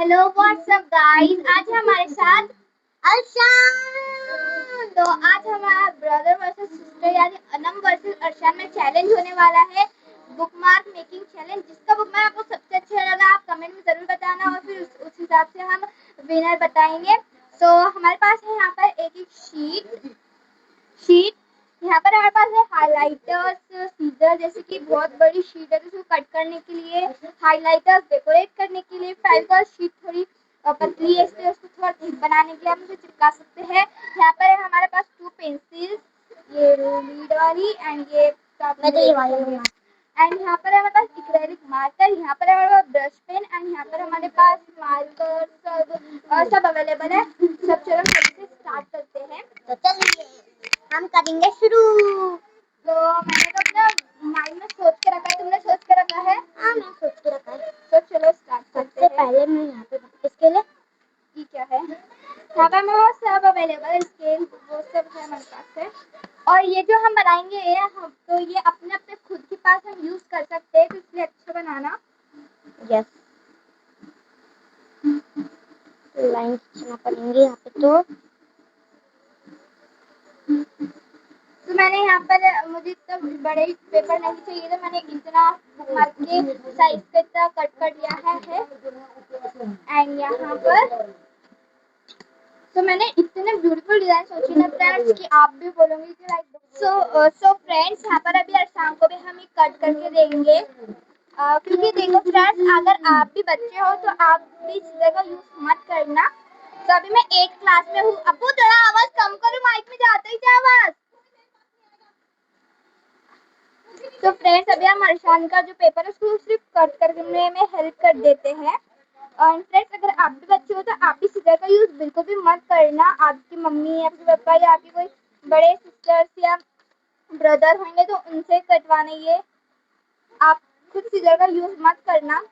Hello what's up guys, आज हमारे साथ अर्शान। तो आज हमारा ब्रदर वर्सेस सिस्टर यानी अनम वर्सेस अर्शान में चैलेंज होने वाला है, बुकमार्क मेकिंग चैलेंज। जिसका बुकमार्क आपको सबसे अच्छा लगा आप कमेंट में जरूर बताना और फिर उस हिसाब से हम विनर बताएंगे। तो हमारे पास है यहाँ पर एक शीट यहाँ पर हमारे पास है हाइलाइटर्स, सीजर, जैसे कि बहुत बड़ी शीट है तो उसको कट करने के लिए, हाइलाइटर्स डेकोरेट करने के लिए, फेविकॉल शीट थोड़ी पतली है इसलिए उसको थोड़ा थिक बनाने के लिए हम उसे चिपका सकते हैं। यहाँ पर है हमारे पास 2 पेंसिल्स, ये लीड वाली एंड ये एंड यहाँ पर है हमारे पास एक्रेलिक मार्कर, यहाँ पर है हमारे पास ब्रश पेन एंड यहाँ पर हमारे पास मार्कर सब अवेलेबल है। सब चलो जल्दी से स्टार्ट करते हैं। तो चलिए हम करेंगे शुरू। तो मैंने तो अपना माइंड में सोच के रखा है, तुमने सोच के रखा है? हाँ मैं सोच के रखा है। तो चलो स्टार्ट करते हैं। पहले मैं यहाँ पे इसके लिए ये क्या है, यहाँ पे हमारे पास सब अवेलेबल है, स्केल वो सब है हमारे पास है। और ये जो हम बनाएंगे हम तो ये अपने अपने खुद के पास हम यूज कर सकते हैं, तो इसलिए अच्छा बनाना। यस लाइन खींचना पड़ेंगे यहाँ पे। तो मैंने यहाँ पर मुझे इतना बड़े पेपर नहीं चाहिए था, मैंने इतना बुकमार्क के साइज का इतना कट कर लिया है। एंड यहाँ पर तो मैंने इतने ब्यूटीफुल डिजाइन सोची ना फ्रेंड्स कि आप भी बोलोगे कि लाइक सो फ्रेंड्स यहाँ पर अभी अर्शान को भी हम कट करके देंगे, क्योंकि देखो फ्रेंड्स अगर आप भी बच्चे हो तो आप भी चीज़ों का यूज मत करना। तो अभी मैं 8 क्लास में हूँ। अबू थोड़ा आवाज कम करो, माइक में जाता ही क्या आवाज। तो फ्रेंड्स अभी हम अर्शान का जो पेपर है उसको सिर्फ कट करने में हेल्प कर देते हैं। और फ्रेंड्स अगर आप भी बच्चे हो तो आप भी सीजर का यूज बिल्कुल भी मत करना। आपकी मम्मी, आपके पापा या आपके कोई बड़े सिस्टर्स या ब्रदर होंगे तो उनसे कटवाने, ये आप खुद सीजर का यूज मत करना।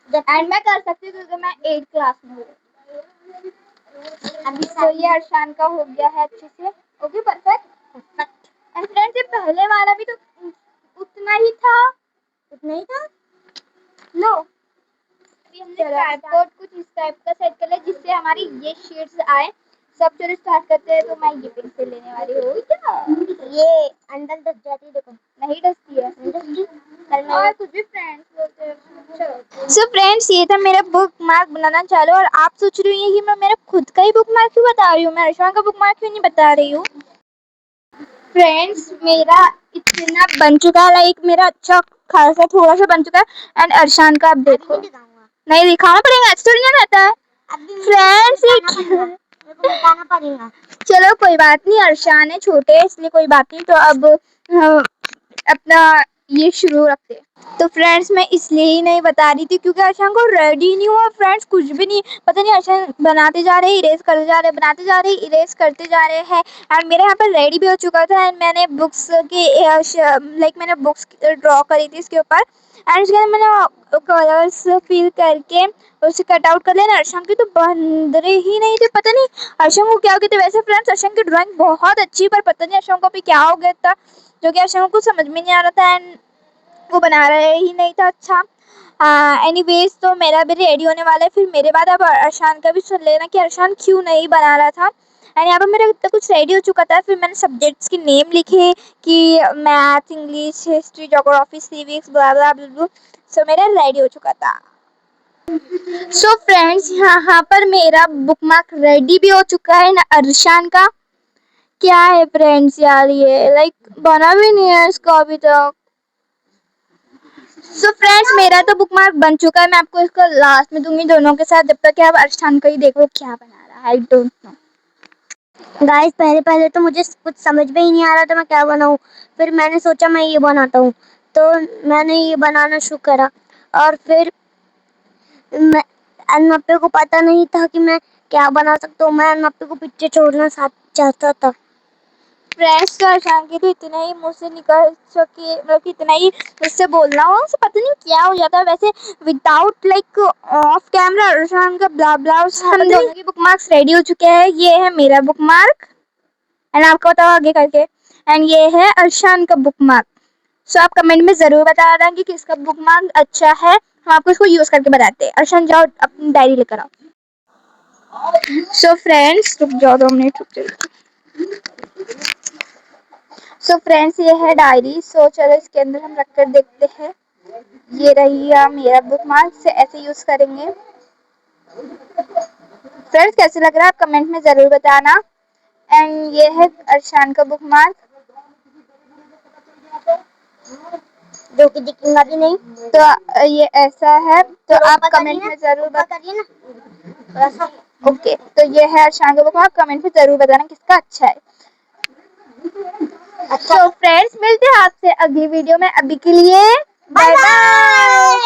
एंड मैं कर सकती हूँ क्योंकि मैं 8 क्लास में हूँ। अभी तो ये अर्शान का हो गया है अच्छे से। Okay perfect. एंड फ्रेंड्स ये पहले वाला भी तो उतना ही था लो। हमने ट्राइपॉड कुछ इस टाइप का सेट कर लिया जिससे हमारी ये शीट्स आए। सब चलो स्टार्ट करते हैं। तो मैं ये पेंसिल लेने वाली हूँ। क्या ये अंदर दस जाती है, देखो नहीं डसती है और कुछ भी फ्रेंड्स बोलते हैं। सो फ्रेंड्स ये था मेरा बुक मार्क बनाना चालू। और आप सोच रही हैं कि मैं मेरा खुद का ही बुक मार्क क्यों बता रही हूँ, मैं अर्शान का बुक मार्क क्यों नहीं बता रही हूँ। फ्रेंड्स मेरा इतना बन चुका है, लाइक मेरा अच्छा खासा थोड़ा सा बन चुका है। एंड अर्शान का आप देखो, नहीं दिखाना पड़ेगा, अच्छा थोड़ी ना रहता है फ्रेंड्स। बताना पड़ेगा। चलो कोई बात नहीं, अर्शान है छोटे इसलिए कोई बात नहीं। तो अब अपना ये शुरू रखते हैं। तो फ्रेंड्स मैं इसलिए ही नहीं बता रही थी क्योंकि अर्शान को रेडी नहीं हुआ फ्रेंड्स, कुछ भी नहीं पता नहीं। अर्शान बनाते जा रहे इरेज करते जा रहे, बनाते जा रहे इरेज करते जा रहे हैं। एंड मेरे यहाँ पर रेडी भी हो चुका था। एंड मैंने बुक्स की मैंने बुक्स ड्रॉ करी थी इसके ऊपर। एंड उसके बाद मैंने कलर्स फिल करके उसे कट आउट कर लिया। अर्शान की तो बन रहे ही नहीं थे, पता नहीं अर्शान को क्या हो गया था। वैसे फ्रेंड्स अर्शान की ड्राइंग बहुत अच्छी, पर पता नहीं अर्शान को भी क्या हो गया था जो कि अर्शान को समझ में नहीं आ रहा था एंड वो बना रहे ही नहीं था अच्छा। एनीवेज तो मेरा भी रेडी होने वाला है, फिर मेरे बाद अब अर्शान का भी सुन लेना कि अर्शान क्यों नहीं बना रहा था। एंड यहाँ पर मेरा इतना कुछ रेडी हो चुका था। फिर मैंने सब्जेक्ट्स के नेम लिखे कि math, English, history, geography, civics, bla bla bla. So मेरा रेडी हो चुका था। सो फ्रेंड्स यहाँ पर मेरा बुकमार्क रेडी भी हो चुका है ना। अर्शान का क्या है फ्रेंड्स यार, ये लाइक बना भी नहीं है इसका अभी तक। सो फ्रेंड्स मेरा तो बुकमार्क बन चुका है, मैं आपको इसको लास्ट में दूंगी दोनों के साथ, जब तक आप अर्शान का ही देखो क्या बना रहा है। आई डोंट नो गाइस, पहले तो मुझे कुछ समझ में ही नहीं आ रहा था मैं क्या बनाऊं। फिर मैंने सोचा मैं ये बनाता हूँ, तो मैंने ये बनाना शुरू करा। और फिर मैं अनमप्पे को पता नहीं था कि मैं क्या बना सकता हूँ। मैं अनमप्पे को पीछे छोड़ना चाहता था। फ्रेंड्स तो अर्शान की तो इतना ही मुझसे निकल सके, मतलब इतना ही मुझसे बोलना हो, उसे पता नहीं क्या हो जाता है। वैसे without like of camera Arshan का ब्ला ब्ला। हम दोनों की बुकमार्क्स रेडी हो चुके हैं। ये है मेरा बुकमार्क एंड आपको बताओ आगे करके। एंड ये है अर्शान का बुकमार्क। सो आप कमेंट में जरूर बताना कि किसका बुकमार्क अच्छा है हम आपको इसको यूज करके बताते हैं। अर्शन जाओ अपनी डायरी लेकर आओ। सो फ्रेंड्स, रुक जाओ 2 मिनट, रुक जाओ। सो फ्रेंड्स, ये है डायरी। सो चलो इसके अंदर हम रख कर देखते हैं। ये रही मेरा बुक मार्क, से ऐसे यूज करेंगे। फ्रेंड्स कैसे लग रहा है आप कमेंट में जरूर बताना। एंड ये है अर्शान का बुक मार्क, जो कि दिखेगा भी नहीं। तो ये ऐसा है, तो आप कमेंट में जरूर बताइए ना। ओके, तो ये है अर्शान का बुक मार्क। कमेंट में जरूर बताना किसका अच्छा है। तो फ्रेंड्स मिलते हैं आपसे अगली वीडियो में। अभी के लिए बाय बाय।